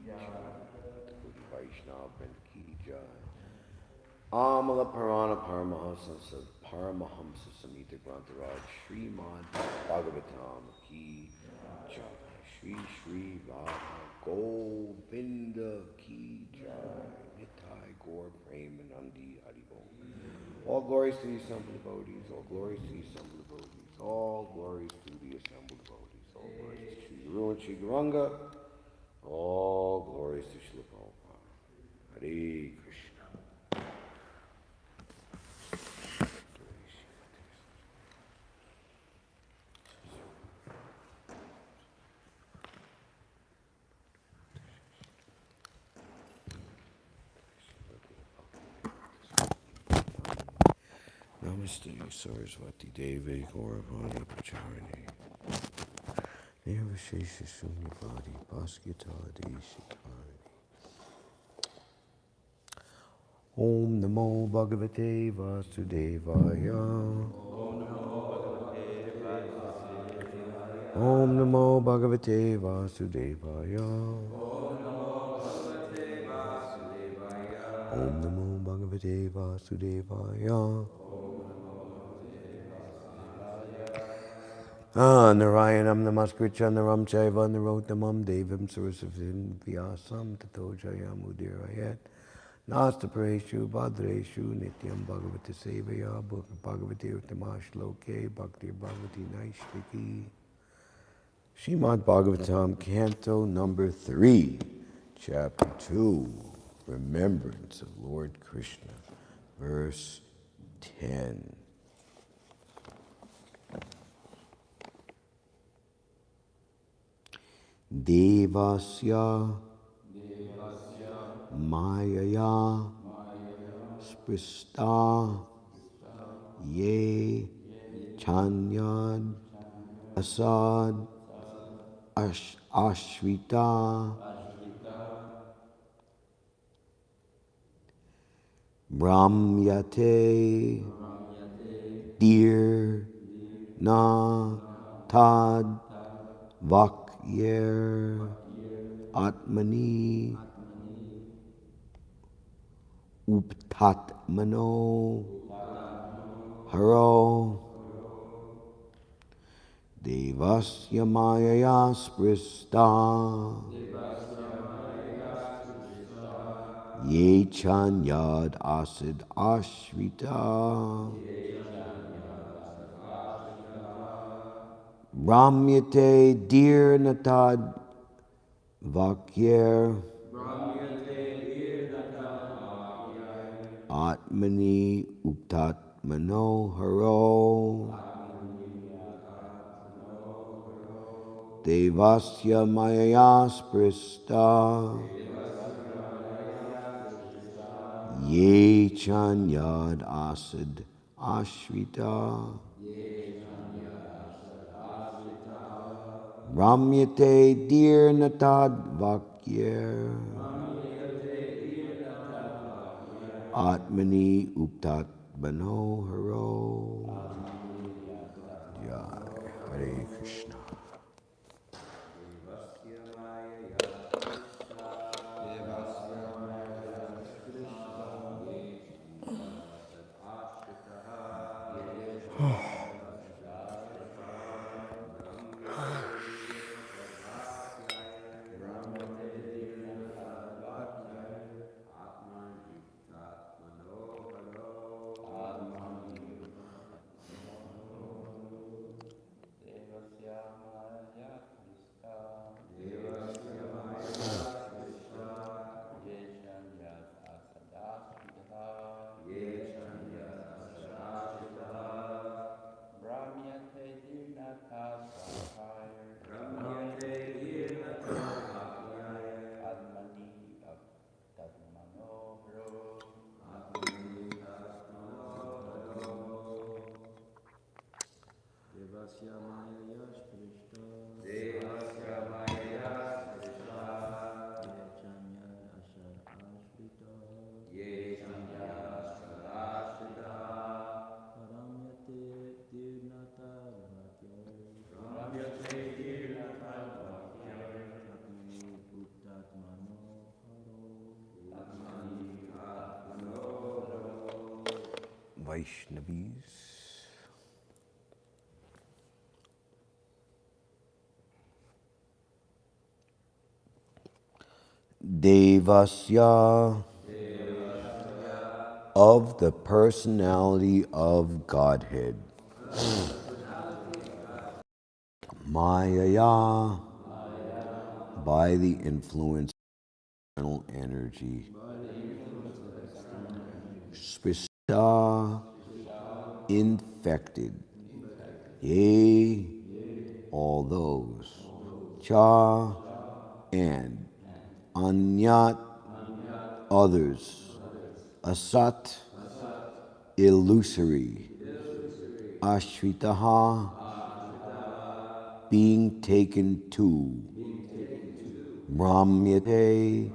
Devotee Vaishnav and Ki Jai. Amala Purana Paramahamsa Samhita Grantaraj Srimad Bhagavatam Ki Jai. Shri Shri Radha Govinda Ki Jai. Nitai Gaur Premanandi Haribol. All glories to the assembled devotees, all glories to the assembled devotees, all glories to the assembled devotees, all glories to Sri Guru and Sri Gauranga, all glories to Srila Prabhupada. Hare Krishna. Namaste Saraswati Devi Gauravani Pacharani Nirvashesha Sunyavadi Bhaskitadi Shikari Om Namo Bhagavate Vasudevaya Om Namo Bhagavate Vasudevaya Om Namo Bhagavate Vasudevaya Narayanam Namaskritya Naram Chaiva Narottamam Devam Sarasvatim Vyasam Tato Jayam Udirayat Nastapreshu Bhadreshu Nityam Bhagavati Sevaya Bhagavati Uttamash Loke Bhakti Bhagavati Naishviki Srimad Bhagavatam Canto number 3 Chapter 2 Remembrance of Lord Krishna Verse 10 Devasya Mayaya Sprista Ye Chanyad Asad Ashrita Brahmyate Dir Na Tad Vakyer Atmani Uptatmano Haro Devasya Mayaya Sprista Ye Chanyad Asid Ashrita Ramyate Dir Natad Vakyer Atmani Uptat Manoharo Devasya Mayaya Sprista Ye Chanyad Asid Ashrita Ramyate Dir Natad Vakyer Atmani Uptat Manoharo Jai Hare Krishna. Vaishnavis. Devasya, of the personality of Godhead. Mayaya, by the influence of external energy. Spisa, infected. Yea, all those. Cha, and. Anyat, others. Asat, illusory. Ashritaha, being taken to. Ramyate,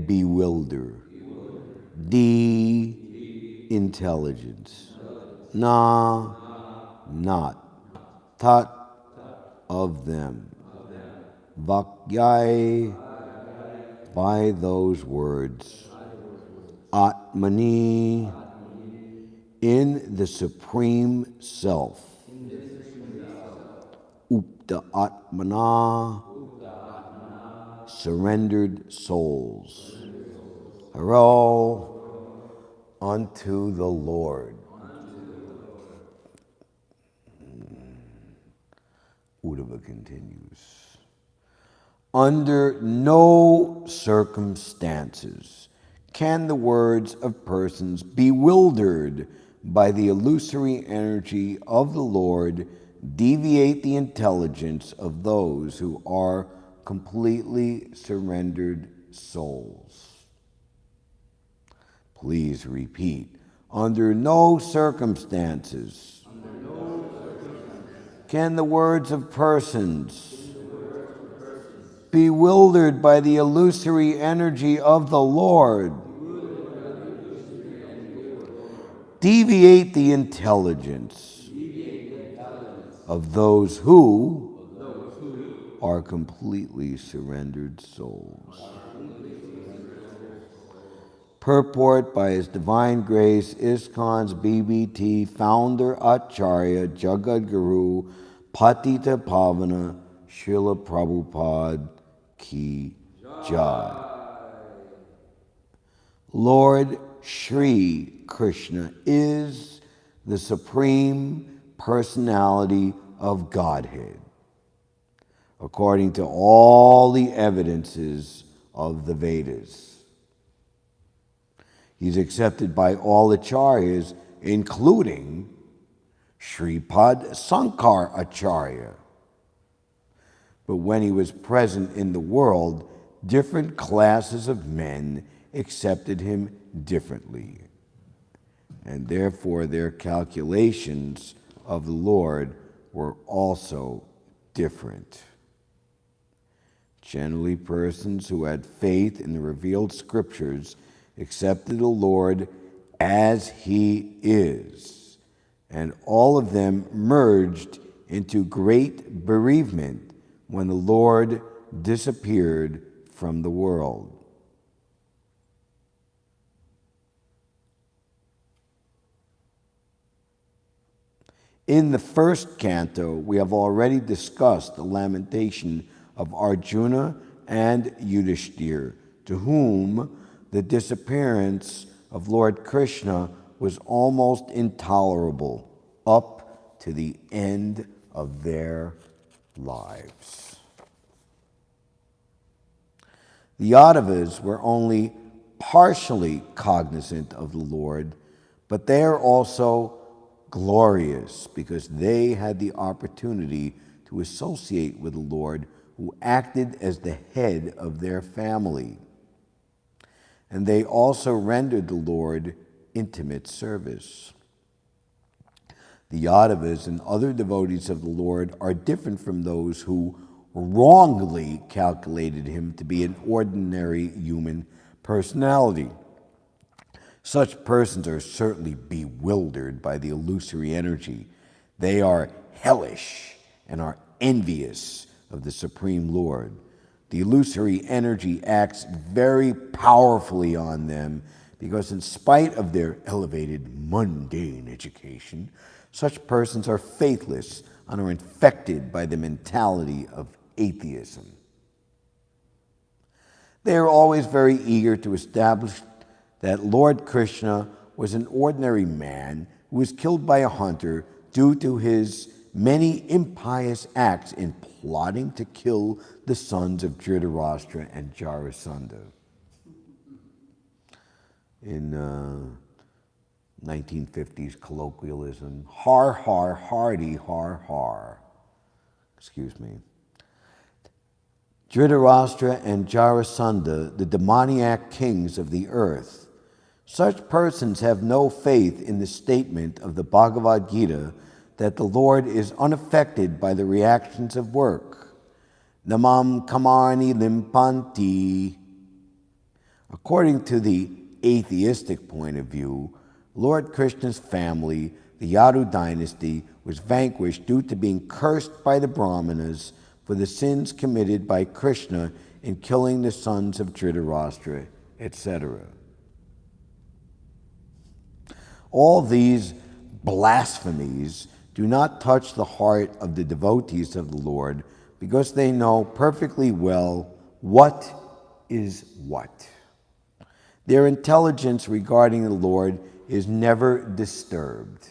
bewilder. D, intelligence. Na, not. Tat, of them. Vakyai, by those words. Atmani, in the Supreme Self. Upta Atmana, surrendered souls. Haro, unto the Lord. Uddhava continues. Under no circumstances can the words of persons bewildered by the illusory energy of the Lord deviate the intelligence of those who are completely surrendered souls. Please repeat. Under no circumstances can the words of persons bewildered by the illusory energy of the Lord deviate the intelligence of those who are completely surrendered souls. Purport by His Divine Grace, ISKCON's BBT founder Acharya Jagadguru Patita Pavana Srila Prabhupada Ki Jai. Lord Shri Krishna is the Supreme Personality of Godhead, according to all the evidences of the Vedas. He's accepted by all acharyas, including Sripad Sankar Acharya. But when he was present in the world, different classes of men accepted him differently, and therefore their calculations of the Lord were also different. Generally, persons who had faith in the revealed scriptures accepted the Lord as He is, and all of them merged into great bereavement when the Lord disappeared from the world. In the first canto, we have already discussed the lamentation of Arjuna and Yudhishthira, to whom the disappearance of Lord Krishna was almost intolerable up to the end of their lives. The Yadavas were only partially cognizant of the Lord, but they are also glorious because they had the opportunity to associate with the Lord, who acted as the head of their family. And they also rendered the Lord intimate service. The Yadavas and other devotees of the Lord are different from those who wrongly calculated him to be an ordinary human personality. Such persons are certainly bewildered by the illusory energy. They are hellish and are envious of the Supreme Lord. The illusory energy acts very powerfully on them because in spite of their elevated mundane education, such persons are faithless and are infected by the mentality of atheism. They are always very eager to establish that Lord Krishna was an ordinary man who was killed by a hunter due to his many impious acts in plotting to kill the sons of Dhritarashtra and Jarasandha. In 1950s colloquialism, har, har, hardy, har, har. Excuse me. Dhritarashtra and Jarasandha, the demoniac kings of the earth. Such persons have no faith in the statement of the Bhagavad Gita that the Lord is unaffected by the reactions of work. Namam kamarni limpanti. According to the atheistic point of view, Lord Krishna's family, the Yadu dynasty, was vanquished due to being cursed by the Brahmanas for the sins committed by Krishna in killing the sons of Dhritarashtra, etc. All these blasphemies do not touch the heart of the devotees of the Lord because they know perfectly well what is what. Their intelligence regarding the Lord is never disturbed.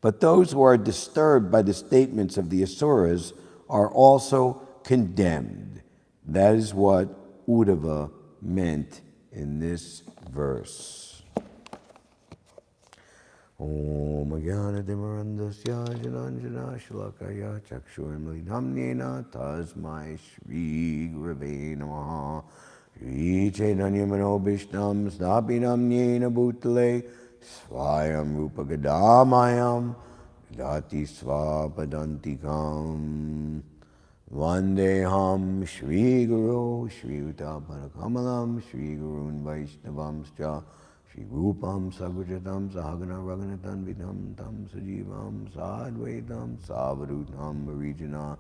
But those who are disturbed by the statements of the Asuras are also condemned. That is what Uddhava meant in this verse. Om Jnana-timirandasya Jananjana Shalakaya Chakshurmilidhamnena Tasmai Shri Gurave Namaha Shri Chaitanya Manobhishtam Snapinam Yena Bhutale Svayam Rupa Gadamayam Dati Svapadantikam Vandeham Shri Guru Shri Utapana Shri Gurun Vaishnavamscha Shri Rupam Sagujatam Sahagana Raghunatan Vidham Tam Sajivam Sadvaitam Savadutam Varijana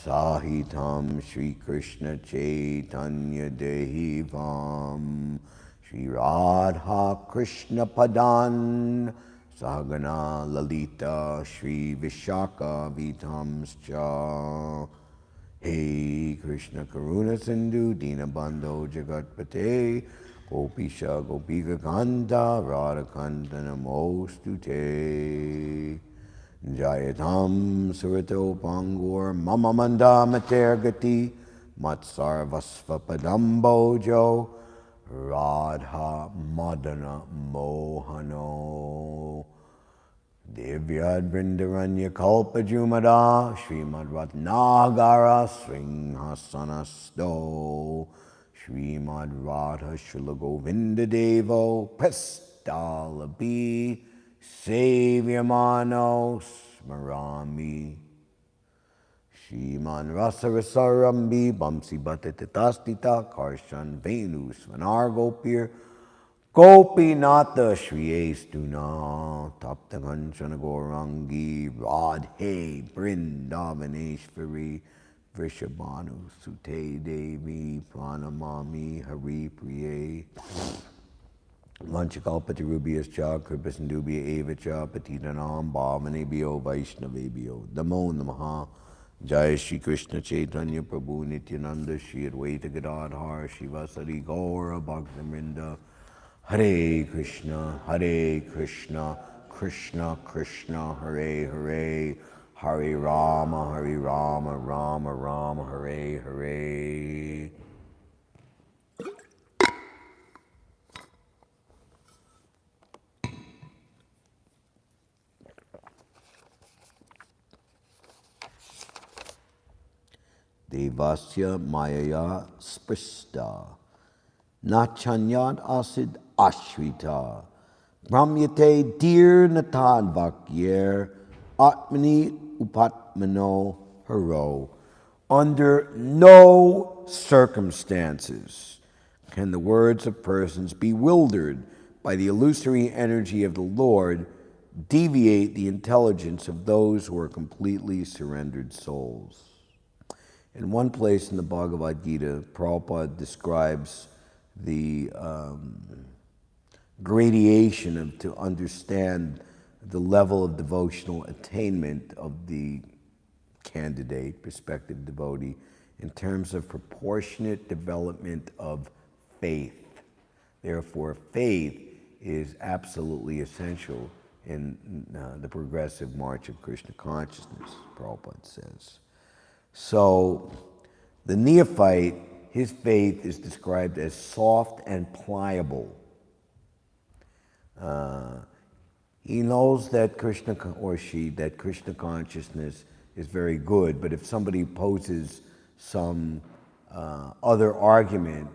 Sahitam Shri Krishna Chaitanya Dehivam Shri Radha Krishna Padan Sahagana Lalita Shri Vishaka Vitamscha Hey Krishna Karuna Sindhu Dinabandho Jagatpate Gopisha Gopika Kanta Radhakanta Namostute Jayatam Surito Pangur Mama Manda Matergati Matsarvasva Padambojo Radha Madana Mohano Divyad Vrindaranya Kalpa Jumada Srimad Ratnagara Sringhasanasto Srimad Radha Shula Govinda Devo Pestalabi Savyamano Smarami Shriman Rasarasarambi Bamsi Bhatatastita Karshan Venu Svanar Gopir Gopinatha Shri Estuna Tapta Kanchana Gorangi Radhe Brindavaneshvari Vrishabhanu Sute Devi Pranamami Hari Priye Vanchakalpati Rubias Cha Kripasindubhya Eva Cha Patitanam Bhavanebhyo Vaishnavebhyo Namo Namaha Jai Shri Krishna Chaitanya Prabhu Nityananda Shri Advaita Gadadhar Shivasari Gaura Bhaktivinoda Hare Krishna Krishna Krishna Hare Hare Hare Rama Rama Rama Hare Hare. Devasya Mayaya Sprista Nachanyad Asid Ashrita Brahmyate Dir Natan Vakyer Atmani Upatmano Haro. Under no circumstances can the words of persons bewildered by the illusory energy of the Lord deviate the intelligence of those who are completely surrendered souls. In one place in the Bhagavad Gita, Prabhupada describes the gradation of to understand the level of devotional attainment of the candidate, prospective devotee, in terms of proportionate development of faith. Therefore, faith is absolutely essential in the progressive march of Krishna consciousness, Prabhupada says. So, the neophyte, his faith is described as soft and pliable. He knows that Krishna, or she, that Krishna consciousness is very good, but if somebody poses some other argument,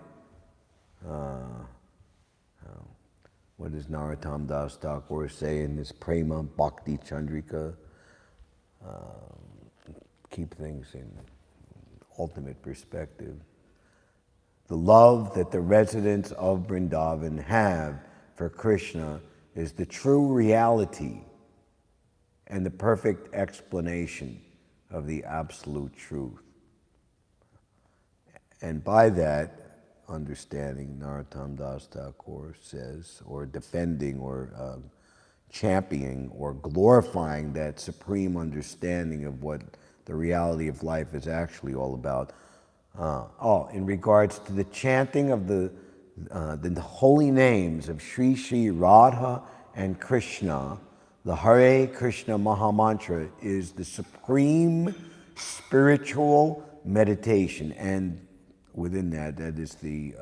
what does Narottam Das Thakur say in this Prema Bhakti Chandrika? Keep things in ultimate perspective. The love that the residents of Vrindavan have for Krishna is the true reality and the perfect explanation of the absolute truth. And by that understanding, Narottam Das Thakur says, or defending, or championing, or glorifying that supreme understanding of what the reality of life is actually all about. In regards to the chanting of the holy names of Sri Sri Radha and Krishna, the Hare Krishna Mahamantra is the supreme spiritual meditation, and within that is the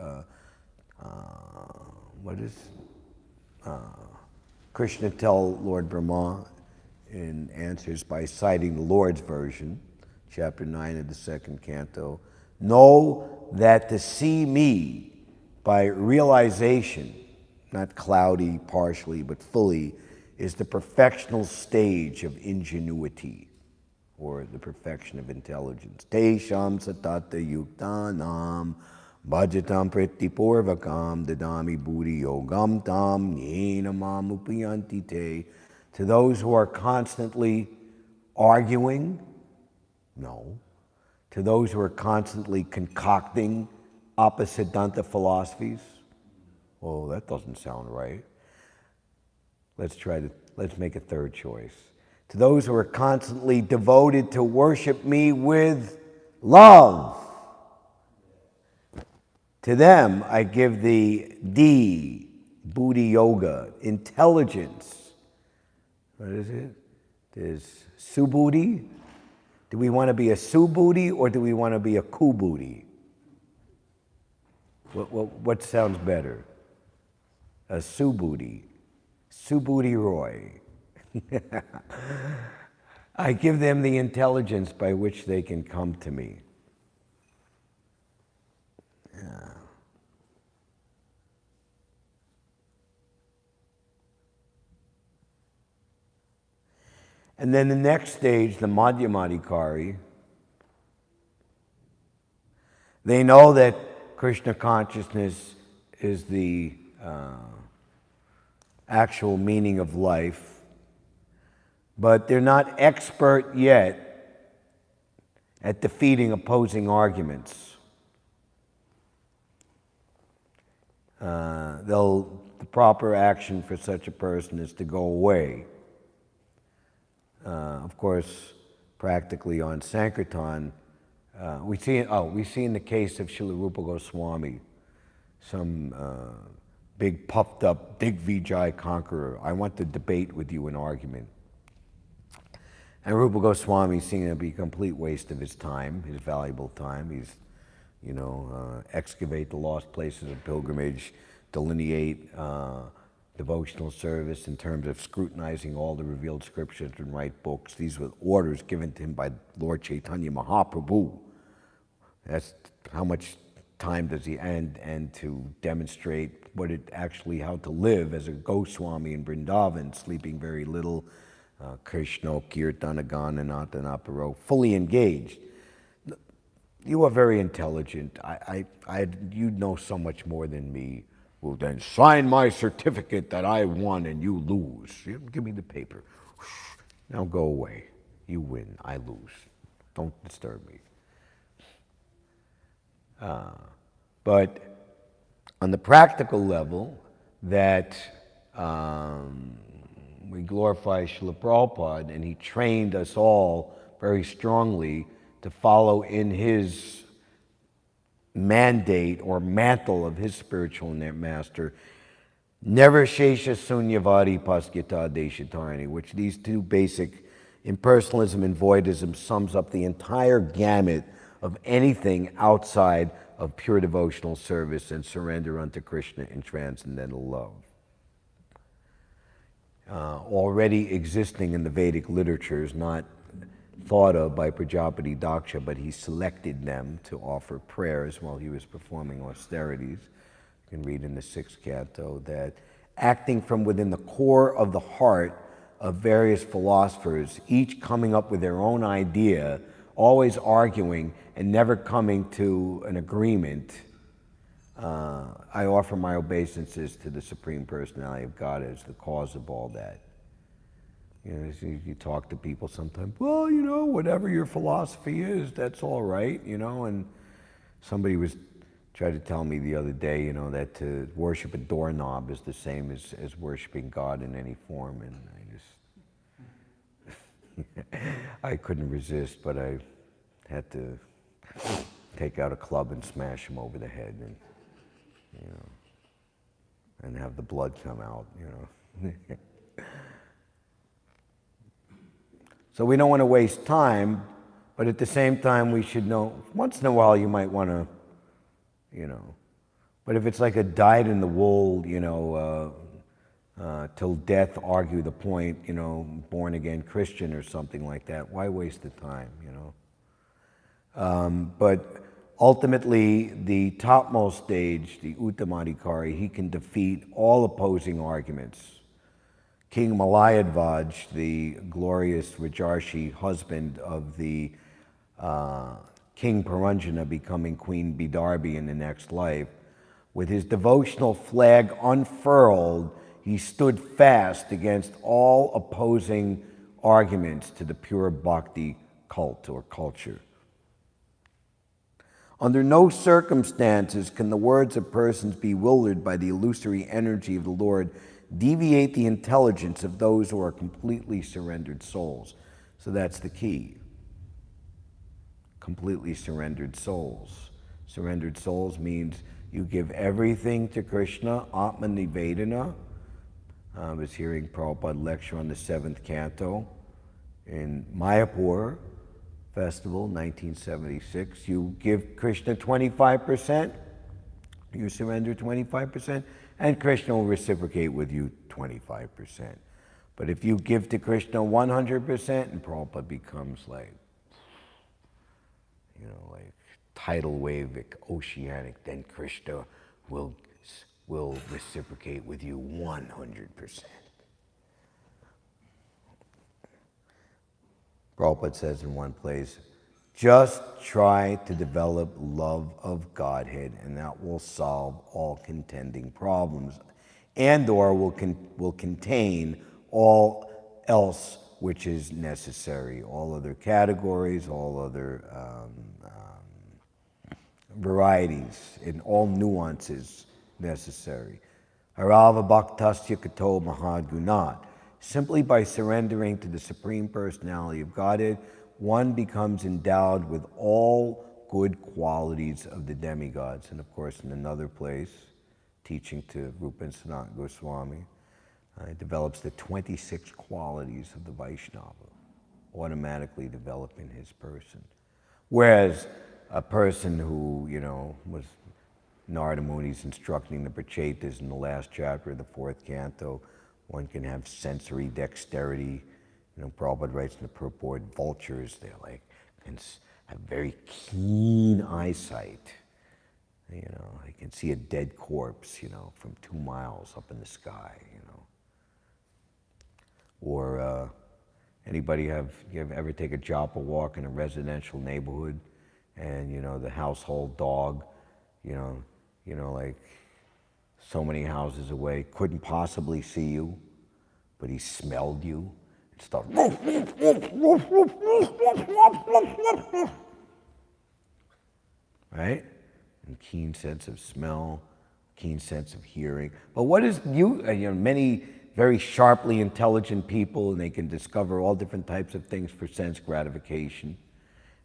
Krishna tell Lord Brahma in answers by citing the Lord's version, chapter 9 of the second canto. Know that to see me by realization, not cloudy, partially, but fully, is the perfectional stage of ingenuity, or the perfection of intelligence. Tesham satata yuktanam bhajatam pritipurvakam dadami buddhi yogam tam yena mam upayanti te. To those who are constantly arguing, no. To those who are constantly concocting opposite-danta philosophies, oh, that doesn't sound right. Let's make a third choice. To those who are constantly devoted to worship me with love, to them I give the D, Buddhi Yoga, intelligence. What is it? There's Subhuti. Do we want to be a Subhuti or do we want to be a Kubhuti? What sounds better? A Subhuti. Subhuti Roy. I give them the intelligence by which they can come to me. Yeah. And then the next stage, the Madhyamadikari, they know that Krishna consciousness is the actual meaning of life, but they're not expert yet at defeating opposing arguments. The proper action for such a person is to go away. Of course, practically on Sankirtan, we see in the case of Srila Rupa Goswami, some big puffed up Digvijay conqueror. I want to debate with you an argument. And Rupa Goswami seemed to be a complete waste of his time, his valuable time. He's, excavate the lost places of pilgrimage, delineate devotional service in terms of scrutinizing all the revealed scriptures and write books. These were orders given to him by Lord Chaitanya Mahaprabhu. That's how much time does he and to demonstrate how to live as a Goswami in Vrindavan, sleeping very little, Krishna, Kirtana, Gana, Natana, Paro, fully engaged. You are very intelligent. You know so much more than me. Well, then sign my certificate that I won and you lose. Give me the paper. Now go away. You win, I lose. Don't disturb me. But On the practical level, that we glorify Srila Prabhupada, and he trained us all very strongly to follow in his mandate or mantle of his spiritual master, never shesha sunyavadi paskita deshitarni, which these two basic, impersonalism and voidism, sums up the entire gamut of anything outside of pure devotional service and surrender unto Krishna in transcendental love. Already existing in the Vedic literatures, not thought of by Prajapati Daksha, but he selected them to offer prayers while he was performing austerities. You can read in the 6th canto that acting from within the core of the heart of various philosophers, each coming up with their own idea, always arguing and never coming to an agreement, I offer my obeisances to the Supreme Personality of God as the cause of all that. You know, you talk to people sometimes, well, you know, whatever your philosophy is, that's all right, you know, and somebody was trying to tell me the other day, you know, that to worship a doorknob is the same as worshiping God in any form, and I just, I couldn't resist, but I had to take out a club and smash him over the head, and, you know, and have the blood come out, you know. So we don't want to waste time, but at the same time we should know, once in a while you might want to, you know, but if it's like a dyed-in-the-wool, you know, till death argue the point, you know, born-again Christian or something like that, why waste the time, you know? But ultimately, the topmost stage, the Uttamadhikari, he can defeat all opposing arguments. King Malayadvaj, the glorious Rajarshi husband of the King Paranjana becoming Queen Bidarbi in the next life, with his devotional flag unfurled, he stood fast against all opposing arguments to the pure bhakti cult or culture. Under no circumstances can the words of persons bewildered by the illusory energy of the Lord deviate the intelligence of those who are completely surrendered souls. So that's the key. Completely surrendered souls. Surrendered souls means you give everything to Krishna, Atma Nivedana. I was hearing Prabhupada lecture on the 7th canto in Mayapur Festival, 1976. You give Krishna 25%, you surrender 25%, and Krishna will reciprocate with you 25%. But if you give to Krishna 100%, and Prabhupada becomes like, you know, like tidal wave, oceanic, then Krishna will reciprocate with you 100%. Prabhupada says in one place, just try to develop love of Godhead, and that will solve all contending problems, and or will contain all else which is necessary, all other categories, all other varieties, and all nuances necessary. Harava bhaktasya kato mahagunat. Simply by surrendering to the Supreme Personality of Godhead, one becomes endowed with all good qualities of the demigods. And of course, in another place, teaching to Rupa and Sanatana Goswami, it develops the 26 qualities of the Vaishnava, automatically develop in his person. Whereas a person who, you know, was Narada Muni's instructing the Prachetas in the last chapter of the 4th canto, one can have sensory dexterity. You know, Prabhupada writes in the purport, vultures, they're like, can have very keen eyesight. You know, they can see a dead corpse, you know, from 2 miles up in the sky, you know. Or anybody you ever take a japa walk in a residential neighborhood, and, you know, the household dog, you know, like so many houses away, couldn't possibly see you, but he smelled you and started, right? And keen sense of smell, keen sense of hearing. But what is many very sharply intelligent people, and they can discover all different types of things for sense gratification.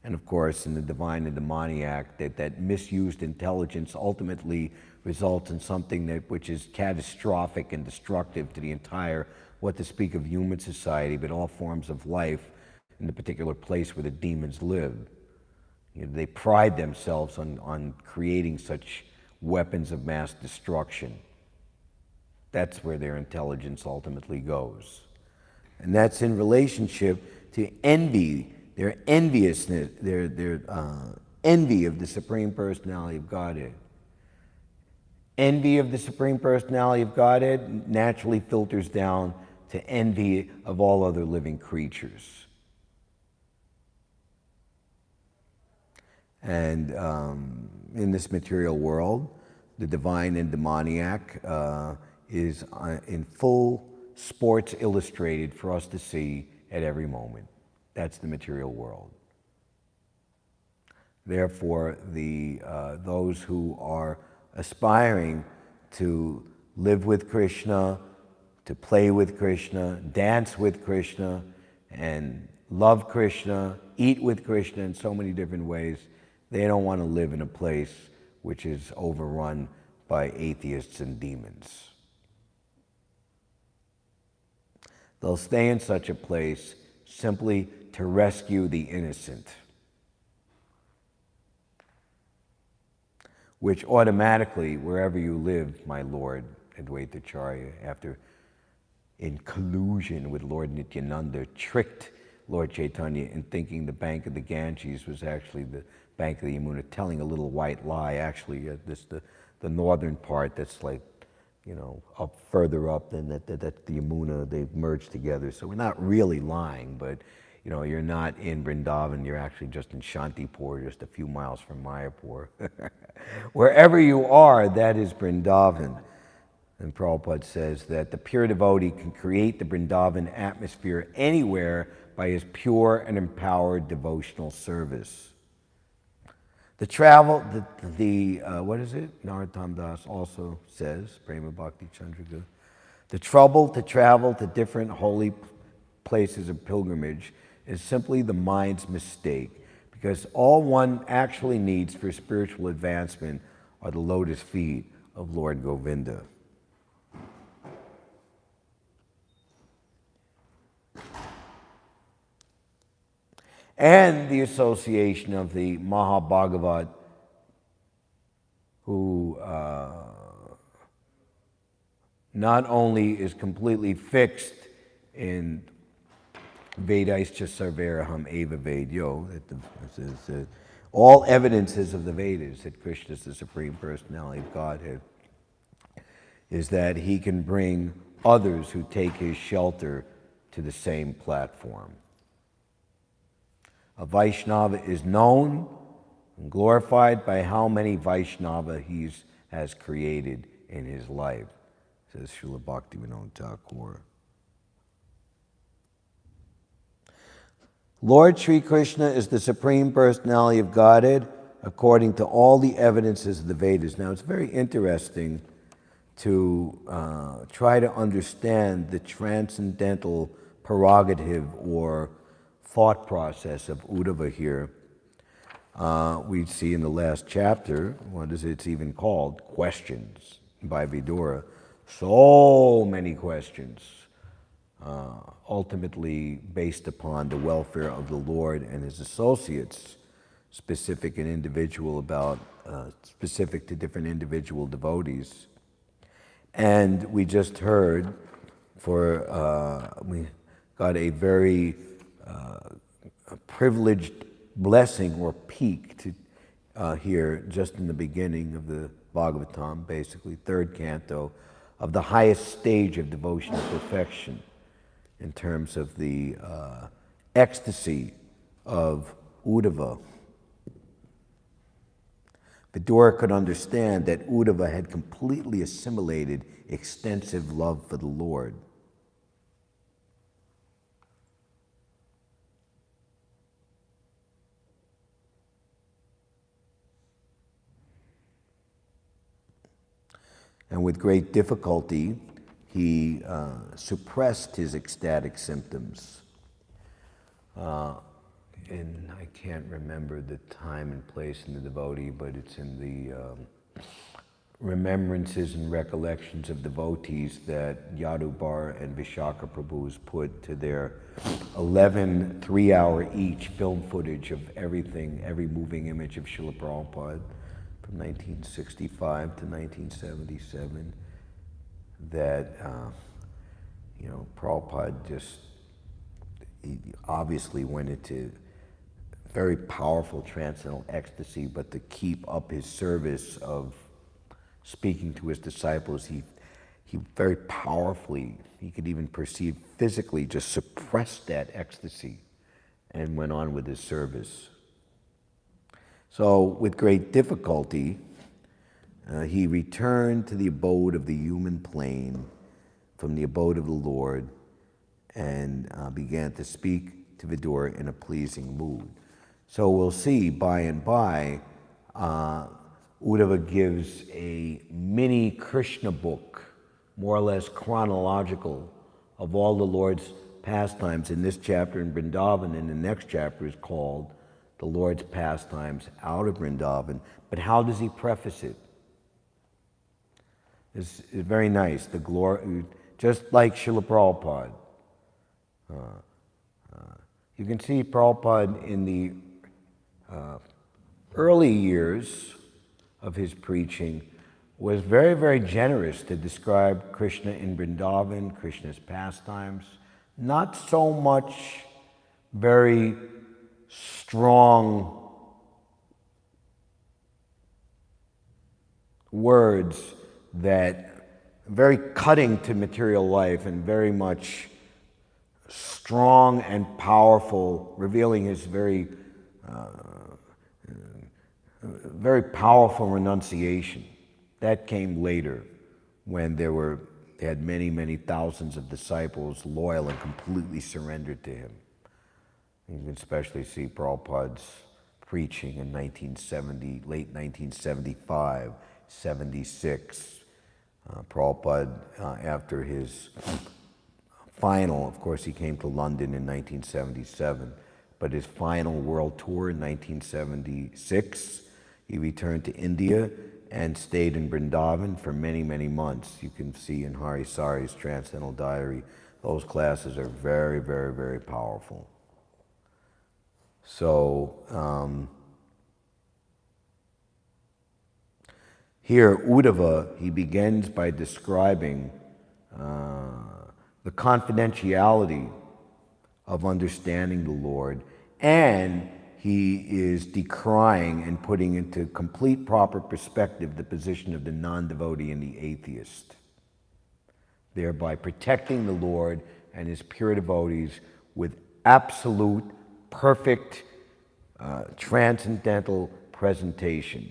And of course, in the divine and demoniac, that misused intelligence ultimately results in something which is catastrophic and destructive to the entire, what to speak of human society, but all forms of life in the particular place where the demons live. They pride themselves on creating such weapons of mass destruction. That's where their intelligence ultimately goes. And that's in relationship to envy, their enviousness, their envy of the Supreme Personality of Godhead. Envy of the Supreme Personality of Godhead naturally filters down to envy of all other living creatures. And in this material world, the divine and demoniac is in full sports illustrated for us to see at every moment. That's the material world. Therefore, those who are aspiring to live with Krishna, to play with Krishna, dance with Krishna, and love Krishna, eat with Krishna in so many different ways, they don't want to live in a place which is overrun by atheists and demons. They'll stay in such a place simply to rescue the innocent, which automatically, wherever you live, my Lord Advaitacharya, after in collusion with Lord Nityananda, tricked Lord Chaitanya in thinking the bank of the Ganges was actually the bank of the Yamuna, telling a little white lie. Actually, the northern part that's like, up further up than that the Yamuna, they've merged together. So we're not really lying, but you're not in Vrindavan, you're actually just in Shantipur, just a few miles from Mayapur. Wherever you are, that is Vrindavan. And Prabhupada says that the pure devotee can create the Vrindavan atmosphere anywhere by his pure and empowered devotional service. The travel, what is it? Narottam Das also says, Prema Bhakti Chandrika, the trouble to travel to different holy places of pilgrimage is simply the mind's mistake, because all one actually needs for spiritual advancement are the lotus feet of Lord Govinda. And the association of the Mahabhagavat, who not only is completely fixed in Vedaischa sarvaraham eva vedyo, that all evidences of the Vedas that Krishna is the Supreme Personality of Godhead, is that he can bring others who take his shelter to the same platform. A Vaishnava is known and glorified by how many Vaishnava he has created in his life, says Srila Bhaktivinoda Thakur. Lord Sri Krishna is the Supreme Personality of Godhead according to all the evidences of the Vedas. Now, it's very interesting to try to understand the transcendental prerogative or thought process of Uddhava here. We see in the last chapter, it's even called? Questions by Vidura. So many questions, ultimately based upon the welfare of the Lord and his associates, specific and individual specific to different individual devotees. And we just heard, we got a very privileged blessing or peak to hear just in the beginning of the Bhagavatam, basically third canto, of the highest stage of devotional perfection in terms of the ecstasy of Uddhava. Vidura could understand that Uddhava had completely assimilated extensive love for the Lord. and with great difficulty, he suppressed his ecstatic symptoms. And I can't remember the time and place in the devotee, but it's in the remembrances and recollections of devotees that Yadubar and Vishaka Prabhus put to their 11 3-hour each film footage of everything, every moving image of Srila Prabhupada from 1965 to 1977, that, Prabhupada he obviously went into very powerful transcendental ecstasy, but to keep up his service of speaking to his disciples, he very powerfully, he could even perceive physically, just suppressed that ecstasy and went on with his service. So with great difficulty, he returned to the abode of the human plane from the abode of the Lord and began to speak to Vidura in a pleasing mood. So we'll see by and by, Uddhava gives a mini Krishna book, more or less chronological, of all the Lord's pastimes. In this chapter in Vrindavan, and the next chapter is called The Lord's Pastimes Out of Vrindavan. But how does he preface it? It's very nice. The glory, just like Srila Prabhupada. You can see Prabhupada in the early years of his preaching was very, very generous to describe Krishna in Vrindavan, Krishna's pastimes. Not so much very strong words that very cutting to material life and very much strong and powerful, revealing his very powerful renunciation. That came later when they had many, many thousands of disciples loyal and completely surrendered to him. You can especially see Prabhupada's preaching in late 1975, 76. Prabhupada, after his final, of course he came to London in 1977, but his final world tour in 1976, he returned to India and stayed in Vrindavan for many, many months. You can see in Hari Sari's Transcendental Diary, those classes are very, very, very powerful. So, here, Uddhava, he begins by describing the confidentiality of understanding the Lord, and he is decrying and putting into complete proper perspective the position of the non-devotee and the atheist, thereby protecting the Lord and his pure devotees with absolute, perfect, transcendental presentation.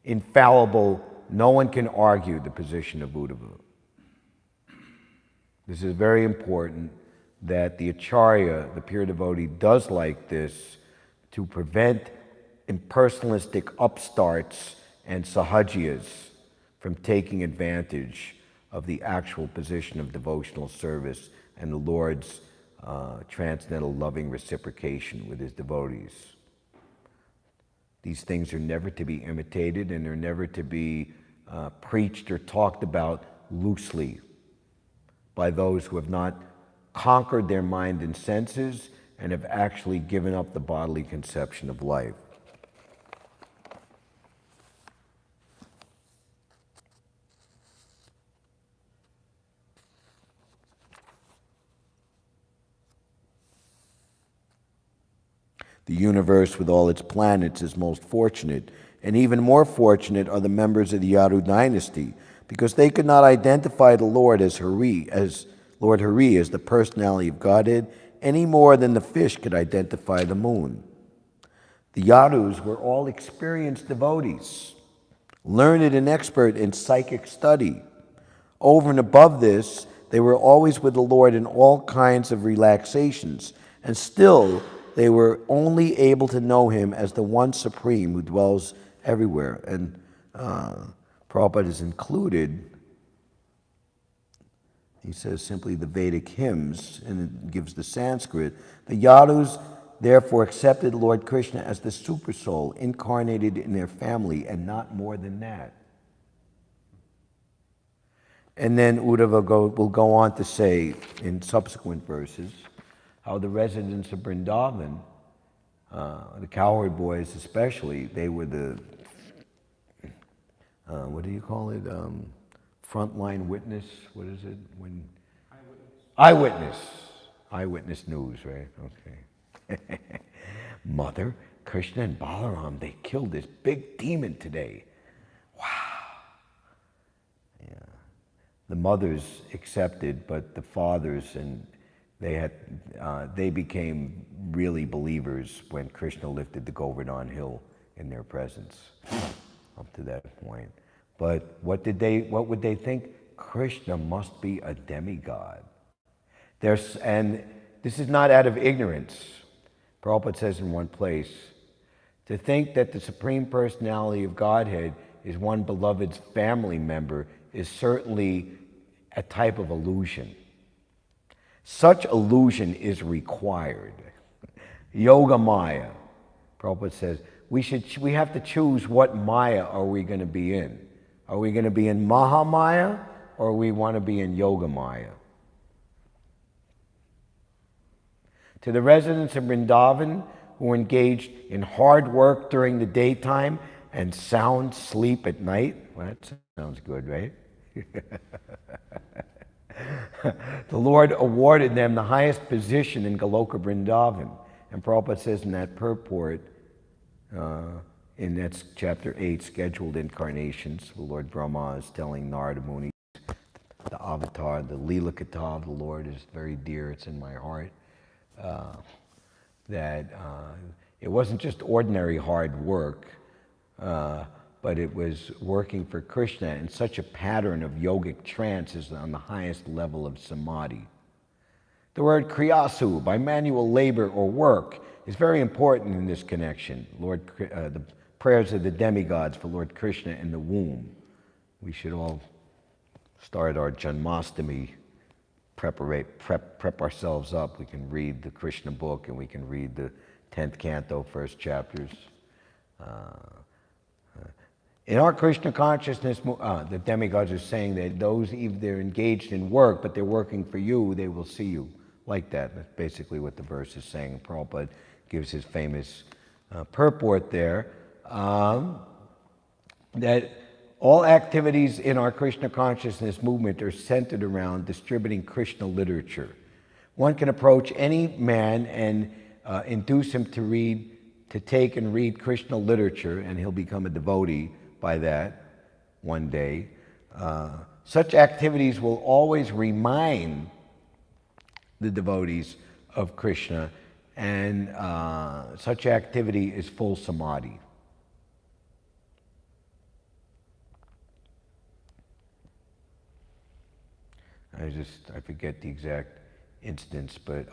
Infallible, no one can argue the position of Uddhava. This is very important that the Acharya, the pure devotee, does like this to prevent impersonalistic upstarts and sahajiyas from taking advantage of the actual position of devotional service and the Lord's transcendental loving reciprocation with his devotees. These things are never to be imitated, and they're never to be preached or talked about loosely by those who have not conquered their mind and senses and have actually given up the bodily conception of life. The universe with all its planets is most fortunate, and even more fortunate are the members of the Yadu dynasty, because they could not identify the Lord as Lord Hari, as the personality of Godhead, any more than the fish could identify the moon. The Yadus were all experienced devotees, learned and expert in psychic study. Over and above this, they were always with the Lord in all kinds of relaxations, and still they were only able to know him as the one supreme who dwells everywhere. And Prabhupada has included he says simply the Vedic hymns, and it gives the Sanskrit. The Yadus therefore accepted Lord Krishna as the supersoul incarnated in their family, and not more than that. And then Uddhava will go on to say in subsequent verses how the residents of Vrindavan, the cowherd boys especially, they were the, what do you call it? Frontline witness? What is it? When Eyewitness. Eyewitness news, right? Okay. Mother, Krishna, and Balaram, they killed this big demon today. Wow. Yeah. The mothers accepted, but the fathers, and they became really believers when Krishna lifted the Govardhan hill in their presence up to that point. But what would they think? Krishna must be a demigod. And this is not out of ignorance. Prabhupada says in one place, to think that the Supreme Personality of Godhead is one beloved's family member is certainly a type of illusion. Such illusion is required. Yoga Maya. Prabhupada says, we have to choose what Maya are we going to be in. Are we going to be in Maha Maya, or we want to be in Yoga Maya? To the residents of Vrindavan who engaged in hard work during the daytime and sound sleep at night. Well, that sounds good, right? The Lord awarded them the highest position in Goloka Vrindavan. And Prabhupada says in that purport, that's chapter 8, Scheduled Incarnations, the Lord Brahma is telling Narada Muni, the avatar, the Leela Katha of the Lord is very dear, it's in my heart. That it wasn't just ordinary hard work, but it was working for Krishna in such a pattern of yogic trance is on the highest level of samadhi. The word kriyasu, by manual labor or work, is very important in this connection. The prayers of the demigods for Lord Krishna in the womb. We should all start our Janmashtami, prep ourselves up. We can read the Krishna book, and we can read the 10th canto, first chapters. In our Krishna consciousness, the demigods are saying that those, even they're engaged in work, but they're working for you, they will see you. Like that. That's basically what the verse is saying. Prabhupada gives his famous purport there. That all activities in our Krishna consciousness movement are centered around distributing Krishna literature. One can approach any man and induce him to take and read Krishna literature, and he'll become a devotee by that one day. Such activities will always remind the devotees of Krishna, and such activity is full samadhi. I forget the exact instance, but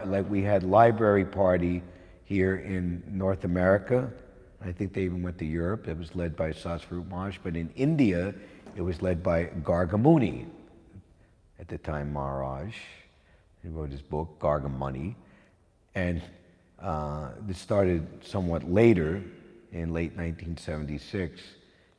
like we had library party here in North America. I think they even went to Europe. It was led by Sasvarup Maharaj, but in India, it was led by Gargamuni, at the time Maharaj. He wrote his book, Gargamuni, and this started somewhat later, in late 1976,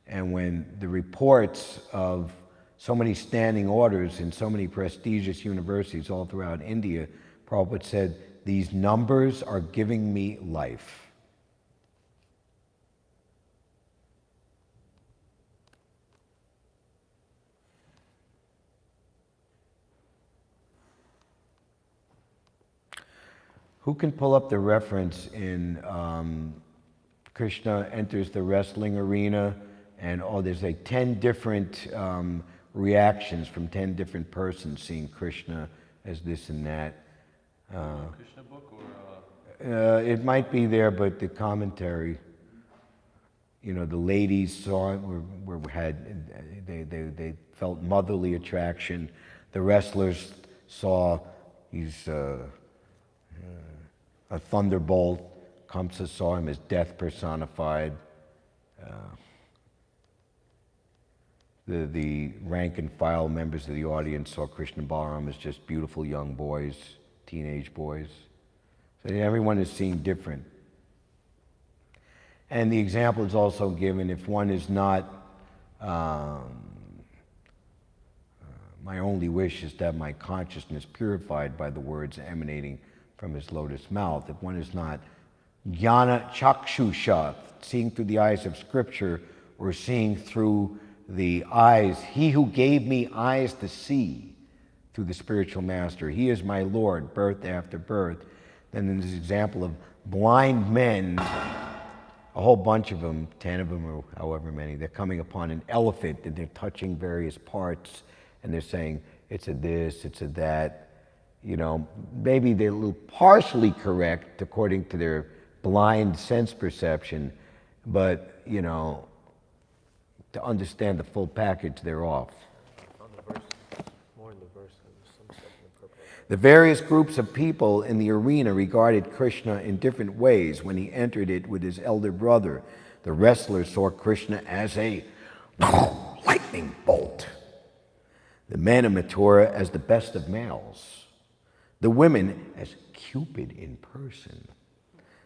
and when the reports of so many standing orders in so many prestigious universities all throughout India, Prabhupada said, these numbers are giving me life. Who can pull up the reference in Krishna enters the wrestling arena, and there's like 10 different reactions from 10 different persons seeing Krishna as this and that. Krishna book or? It might be there, but the commentary, the ladies saw it, they felt motherly attraction. The wrestlers saw he's a thunderbolt. Kamsa saw him as death personified. the rank and file members of the audience saw Krishna and Balaram as just beautiful young boys, teenage boys. So everyone is seeing different. And the example is also given if one is not, my only wish is that my consciousness purified by the words emanating from his lotus mouth. If one is not jnana chakshusha, seeing through the eyes of scripture, or seeing through the eyes, he who gave me eyes to see through the spiritual master, he is my Lord, birth after birth. Then in this example of blind men, a whole bunch of them, 10 of them or however many, they're coming upon an elephant and they're touching various parts and they're saying, it's a this, it's a that. You know, maybe they're a little partially correct according to their blind sense perception, but, you know, to understand the full package, they're off. On the verse, more in the verse than some stuff in the purpose. The various groups of people in the arena regarded Krishna in different ways when he entered it with his elder brother. The wrestlers saw Krishna as a lightning bolt. The men of Mathura as the best of males. The women as Cupid in person.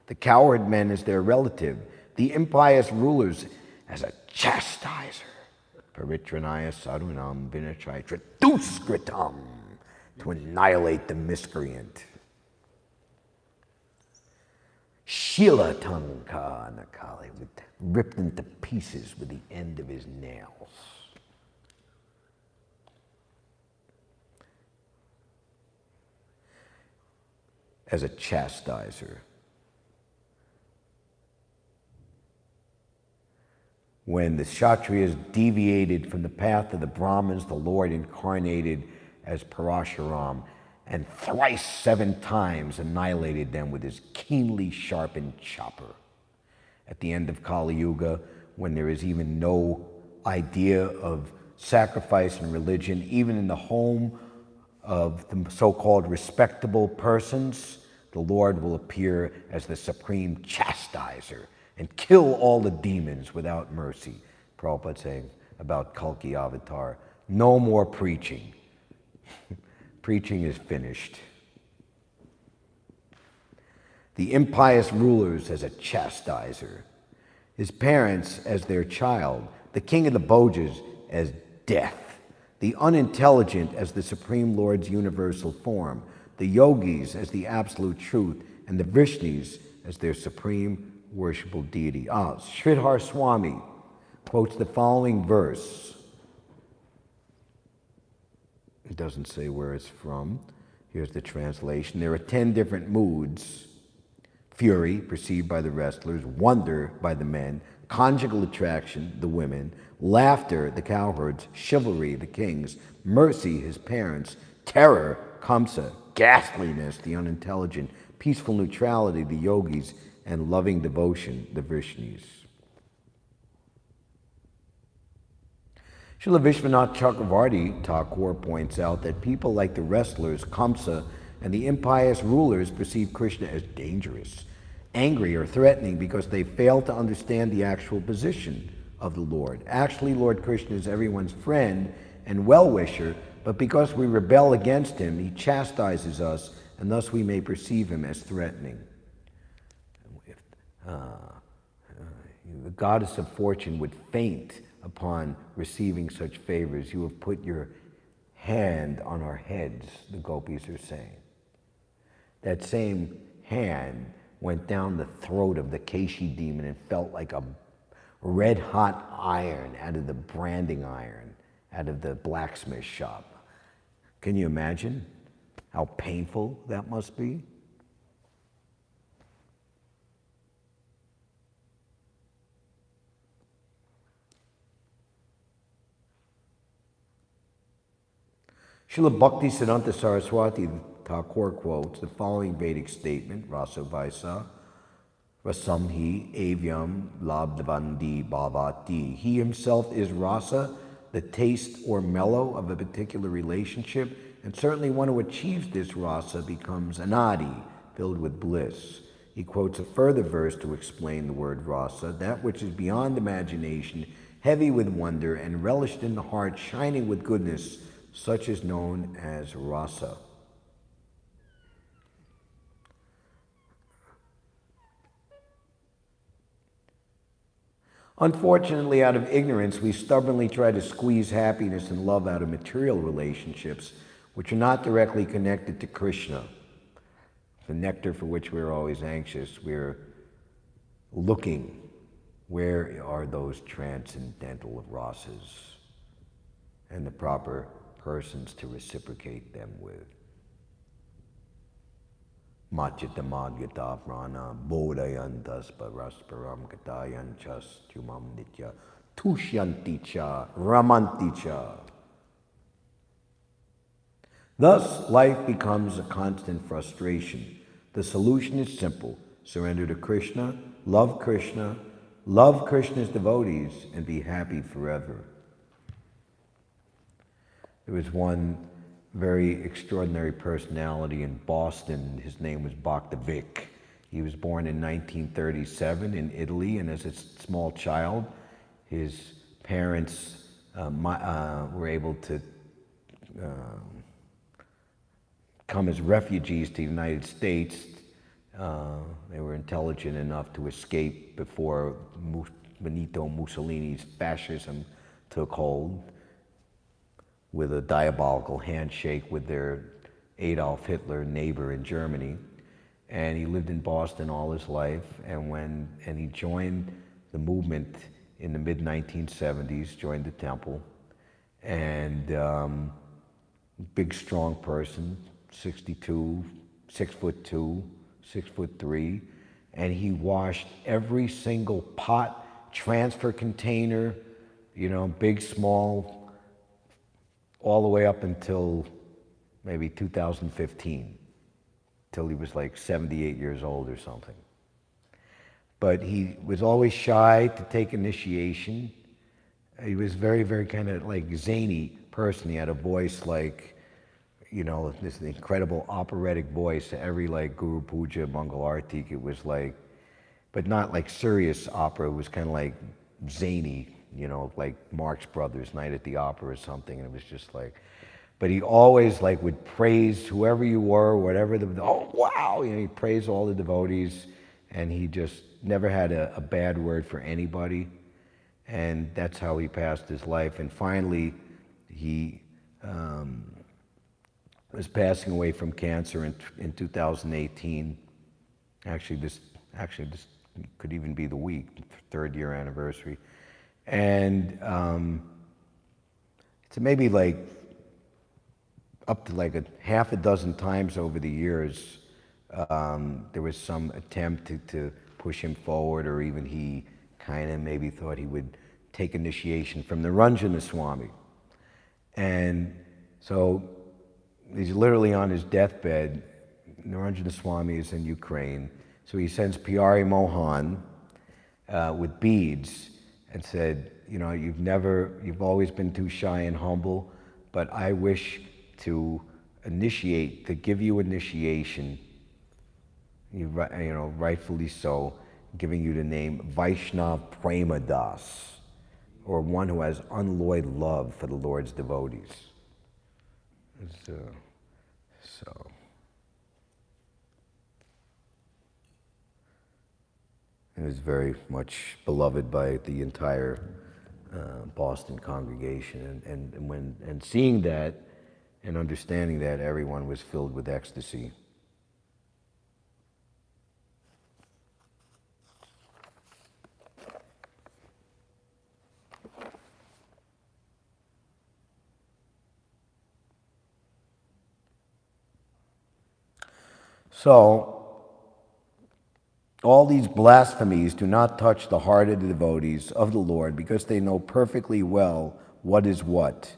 The coward men as their relative. The impious rulers as a chastiser. Paritranaya sarunam vinachai traduskritam, to annihilate the miscreant. Shilatanka Nakali, ripped into pieces with the end of his nails. As a chastiser. When the Kshatriyas deviated from the path of the Brahmins, the Lord incarnated as Parashuram and thrice 7 times annihilated them with his keenly sharpened chopper. At the end of Kali Yuga, when there is even no idea of sacrifice and religion, even in the home of the so-called respectable persons, the Lord will appear as the supreme chastiser and kill all the demons without mercy. Prabhupada saying about Kalki Avatar, no more preaching. Preaching is finished. The impious rulers as a chastiser, his parents as their child, the king of the Bhojas as death, the unintelligent as the Supreme Lord's universal form, the yogis as the absolute truth, and the Vishnus as their supreme worshipable deity. Sridhar Swami quotes the following verse. It doesn't say where it's from. Here's the translation. There are 10 different moods. Fury, perceived by the wrestlers, wonder by the men, conjugal attraction, the women, laughter, the cowherds, chivalry, the kings, mercy, his parents, terror, Kamsa, ghastliness, the unintelligent, peaceful neutrality, the yogis, and loving devotion, the Vishnus. Srila Vishwanath Chakravarti Thakur points out that people like the wrestlers, Kamsa, and the impious rulers perceive Krishna as dangerous, angry, or threatening because they fail to understand the actual position of the Lord. Actually, Lord Krishna is everyone's friend and well-wisher, but because we rebel against him, he chastises us, and thus we may perceive him as threatening. The goddess of fortune would faint upon receiving such favors. You have put your hand on our heads, the gopis are saying. That same hand went down the throat of the Keshi demon and felt like a red-hot iron out of the branding iron, out of the blacksmith shop. Can you imagine how painful that must be? Srila Bhakti Siddhanta Saraswati Thakur quotes the following Vedic statement, Rasa Vaisa, Rasamhi Avyam Labdhavandi Bhavati. He himself is rasa, the taste or mellow of a particular relationship, and certainly one who achieves this rasa becomes anadi, filled with bliss. He quotes a further verse to explain the word rasa, that which is beyond imagination heavy with wonder, and relished in the heart, shining with goodness, such is known as rasa. Unfortunately, out of ignorance, we stubbornly try to squeeze happiness and love out of material relationships, which are not directly connected to Krishna, the nectar for which we're always anxious. We're looking, where are those transcendental rasas and the proper persons to reciprocate them with. Machitamadhyata prana bodhayantas parasparam katayanchas tumam nitya tushyanti cha ramanti cha. Thus, life becomes a constant frustration. The solution is simple. Surrender to Krishna, love Krishna's devotees, and be happy forever. There was one very extraordinary personality in Boston. His name was Bhaktivik. He was born in 1937 in Italy, and as a small child, his parents were able to come as refugees to the United States. They were intelligent enough to escape before Benito Mussolini's fascism took hold, with a diabolical handshake with their Adolf Hitler neighbor in Germany. And he lived in Boston all his life, and he joined the movement in the mid-1970s, joined the temple, and big, strong person, 62, 6'2", 6'3", and he washed every single pot, transfer container, big, small, all the way up until maybe 2015, till he was like 78 years old or something. But he was always shy to take initiation. He was very, very kind of like zany person. He had a voice like, this incredible operatic voice. Every like Guru Puja, Mangal Arti, it was like, but not like serious opera. It was kind of like zany, like Marx Brothers, Night at the Opera or something. And it was just like, but he always like would praise whoever you were, whatever oh wow, he praised all the devotees, and he just never had a bad word for anybody. And that's how he passed his life. And finally, he was passing away from cancer in 2018. Actually, this could even be the week, third year anniversary. And it's maybe like up to like a half a dozen times over the years, there was some attempt to push him forward, or even he kind of maybe thought he would take initiation from the Ranjana Swami. And so he's literally on his deathbed. Narendra Swami is in Ukraine. So he sends Pyari Mohan with beads and said, you've always been too shy and humble, but I wish to give you initiation, rightfully so, giving you the name Vaishnav Prema Das, or one who has unalloyed love for the Lord's devotees. So it was very much beloved by the entire Boston congregation, and seeing that and understanding that, everyone was filled with ecstasy. So, all these blasphemies do not touch the heart of the devotees of the Lord, because they know perfectly well what is what.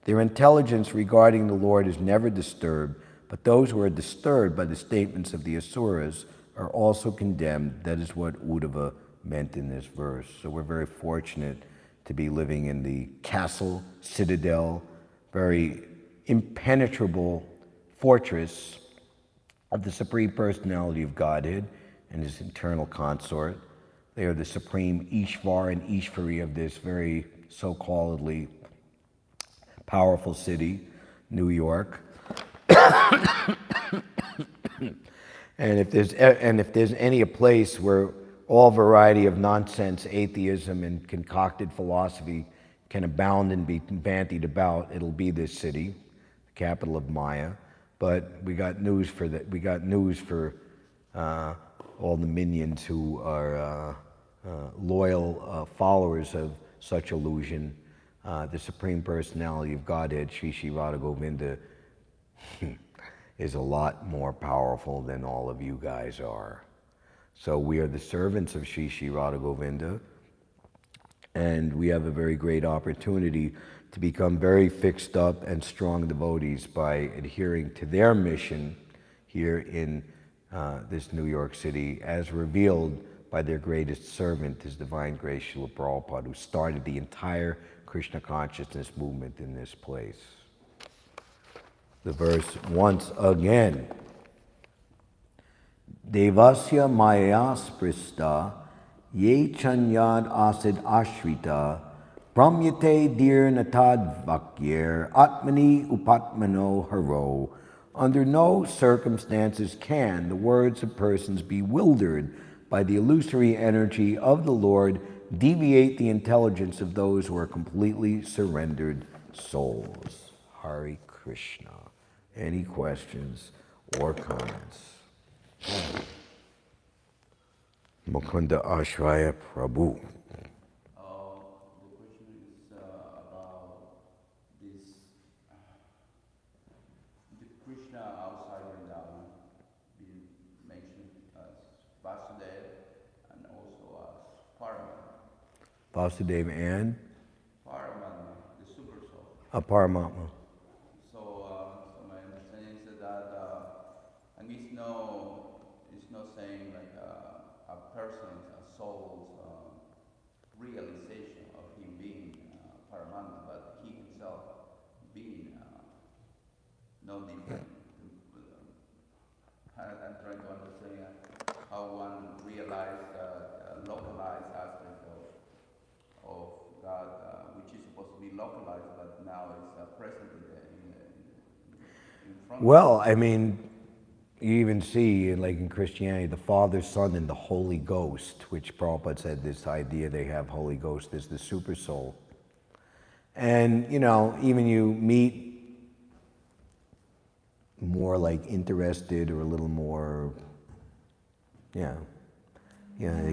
Their intelligence regarding the Lord is never disturbed, but those who are disturbed by the statements of the Asuras are also condemned. That is what Uddhava meant in this verse. So we're very fortunate to be living in the castle, citadel, very impenetrable fortress of the Supreme Personality of Godhead and his eternal consort, They are the supreme Ishvar and Ishvari of this very so-calledly powerful city, New York. And if there's any a place where all variety of nonsense, atheism, and concocted philosophy can abound and be bandied about, it'll be this city, the capital of Maya. But we got news for that. We got news for all the minions who are loyal followers of such illusion. The Supreme Personality of Godhead, Sri Sri Radha Govinda, is a lot more powerful than all of you guys are. So we are the servants of Sri Sri Radha Govinda, and we have a very great opportunity to become very fixed up and strong devotees by adhering to their mission here in this New York City, as revealed by their greatest servant, His Divine Grace Srila Prabhupada, who started the entire Krishna consciousness movement in this place. The verse once again. Devasya maya sprista ye chanyad asid ashrita brahmyate dir natad vakyer atmani upatmano haro. Under no circumstances can the words of persons bewildered by the illusory energy of the Lord deviate the intelligence of those who are completely surrendered souls. Hare Krishna. Any questions or comments? Mukunda Ashraya Prabhu. The question is about this, the Krishna outside Vrindavan being mentioned as Vasudeva and also as Paramatma. Vasudeva and Paramatma, the super soul. Paramatma. So my understanding is that, and it's no saying like a person's, a soul's realization of him being Paramatma, but he himself being no different. I'm trying to understand how one realized the localized aspect of God, which is supposed to be localized, but now is present in front of Well, I mean, you even see, like in Christianity, the Father, Son, and the Holy Ghost, which Prabhupada said this idea they have Holy Ghost is the super soul. And, you know, even you meet more like interested or a little more,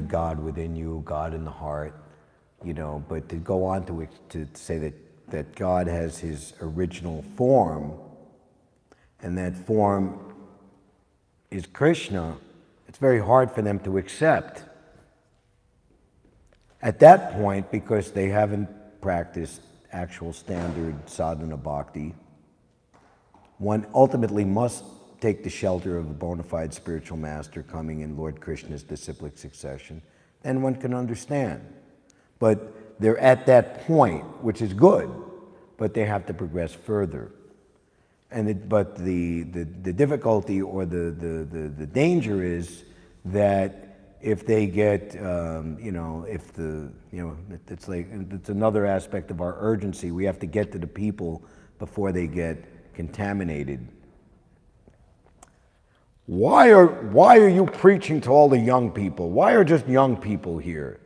God within you, God in the heart, you know, but to go on to say that God has His original form, and that form is Krishna, it's very hard for them to accept at that point, because they haven't practiced actual standard sadhana bhakti. One ultimately must take the shelter of a bona fide spiritual master coming in Lord Krishna's disciplic succession, then one can understand. But they're at that point, which is good, but they have to progress further. But the difficulty or the danger is that if they get, it's another aspect of our urgency. We have to get to the people before they get contaminated. Why are you preaching to all the young people? Why are just young people here?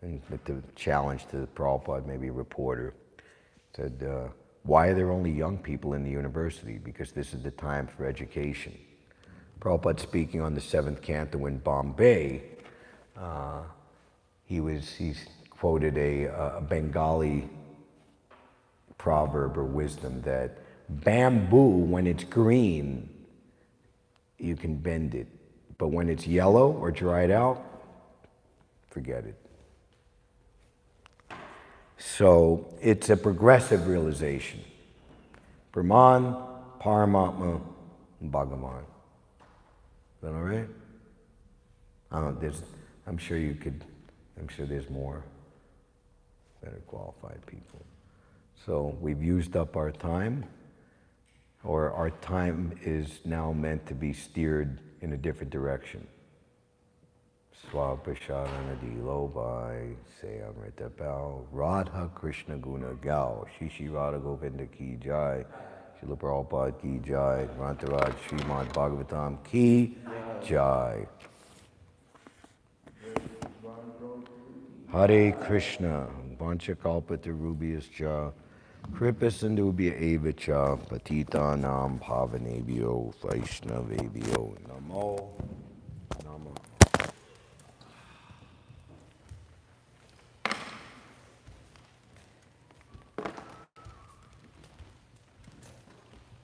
And the challenge to Prabhupada, maybe a reporter, said, why are there only young people in the university? Because this is the time for education. Prabhupada speaking on the 7th canto in Bombay, he quoted a Bengali proverb or wisdom that bamboo, when it's green, you can bend it. But when it's yellow or dried out, forget it. So it's a progressive realization. Brahman, Paramatma, and Bhagavan. Is that all right? I'm sure there's more better qualified people. So we've used up our time, or our time is now meant to be steered in a different direction. Swapashana Dilo by Sayamrita Pal, Radha Krishna Guna Gal, Shishi Radha Govinda Ki Jai, Srila Prabhupada Ki Jai, Rantaraj Srimad Bhagavatam Ki Jai. Hare Krishna, Vanchakalpatarubyascha, Kripasindubhya Evacha, Patitanam Pavanebhyo, Vaishnavebhyo, Namo